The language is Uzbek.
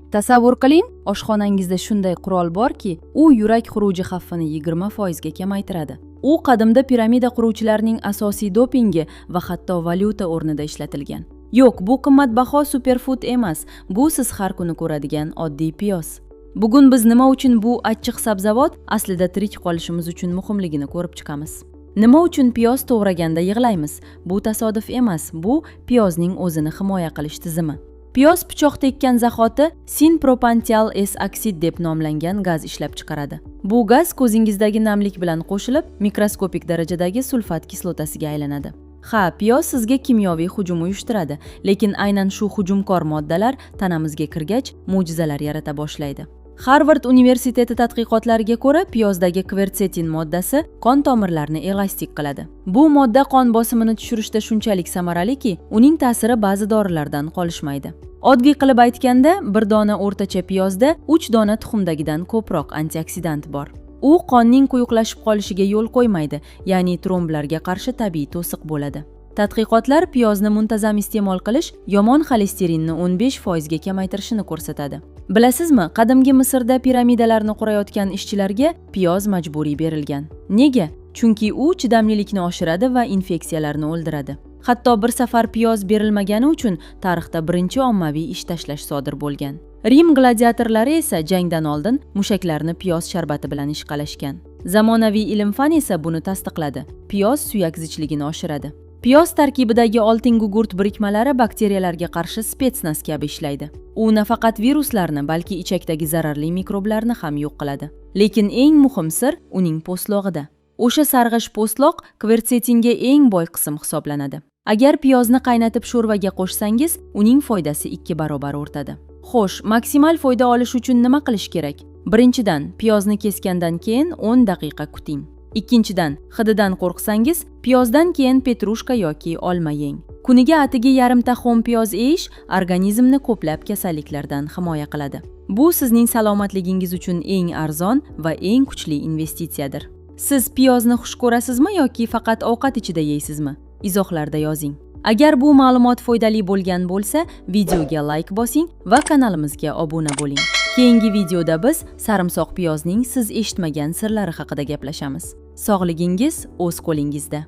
Tasavvur qiling, oshxonangizda shunday qurol borki, u yurak xuruji xavfini 20% ga kamaytiradi. U qadimda piramida quruvchilarining asosiy dopingi va hatto valyuta o'rnida ishlatilgan. Yo'q, bu qimmatbaho superfood emas, bu siz har kuni ko'radigan oddiy piyoz. Bugun biz nima uchun bu achchiq sabzavot aslida tirik qolishimiz uchun muhimligini ko'rib chiqamiz. Nima uchun piyoz to'g'raganda yig'laymiz? Bu tasodif emas, bu piyozning o'zini himoya qilish tizimi. Piyoz pichoq tekkan zahoti sin-propantial S-oksid deb nomlangan gaz ishlab chiqaradi. Bu gaz ko'zingizdagi namlik bilan qo'shilib, mikroskopik darajadagi sulfat kislotasiga aylanadi. Ha, piyoz sizga kimyoviy hujum uyushtiradi, lekin aynan shu hujumkor moddalar tanamizga kirgach, mo'jizalar yarata boshlaydi. Harvard universiteti tadqiqotlariga ko'ra, piyozdagi kvertsetin moddasi qon tomirlarini elastik qiladi. Bu modda qon bosimini tushirishda shunchalik samaraliki, uning ta'siri ba'zi dorilardan qolishmaydi. Oddiy qilib aytganda, bir dona o'rtacha piyozda 3 dona tuxumdagidan ko'proq antioksidant bor. U qonning quyuqlashib qolishiga yo'l qo'ymaydi, ya'ni tromblarga qarshi tabiiy to'siq bo'ladi. Tadqiqotlar piyozni muntazam iste'mol qilish yomon xolesterinni 15% ga kamaytirishini ko'rsatadi. Bilasizmi, qadimgi Misrda piramidalarni qurayotgan ishchilarga piyoz majburiy berilgan. Nega? Chunki u chidamlilikni oshiradi va infeksiyalarni o'ldiradi. Hatto bir safar piyoz berilmagani uchun tarixda birinchi ommaviy ish tashlash sodir bo'lgan. Rim gladiatorlari esa jangdan oldin mushaklarni piyoz sharbati bilan ishqalashgan. Zamonaviy ilm-fan esa buni tasdiqladi. Piyoz suyak zichligini oshiradi. Piyoz tarkibidagi oltin gugurt birikmalari bakteriyalarga qarshi spetsnaz kabi ishlaydi. U nafaqat viruslarni, balki ichakdagi zararli mikroblarni ham yo'q qiladi. Lekin eng muhim sir uning po'stlog'ida. O'sha sarg'ish po'stloq kvertsetinga eng boy qism hisoblanadi. Agar piyozni qaynatib sho'rvaga qo'shsangiz, uning foydasi 2 barobar ortadi. Xo'sh, maksimal foyda olish uchun nima qilish kerak? Birinchidan, piyozni kesgandan keyin 10 daqiqa kuting. Ikkinchidan, hididan qo'rqsangiz, piyozdan keyin petrushka yoki olma yeng. Kuniga atiga yarimta xom piyoz yeyish organizmni ko'plab kasalliklardan himoya qiladi. Bu sizning salomatligingiz uchun eng arzon va eng kuchli investitsiyadir. Siz piyozni xush ko'rasizmi yoki faqat ovqat ichida yeysizmi? Izohlarda yozing. Agar bu ma'lumot foydali bo'lgan bo'lsa, videoga like bosing va kanalimizga obuna bo'ling. Keyingi videoda biz sarimsoq piyozning siz eshitmagan sirlari haqida gaplashamiz. Sog'ligingiz o'z qo'lingizda.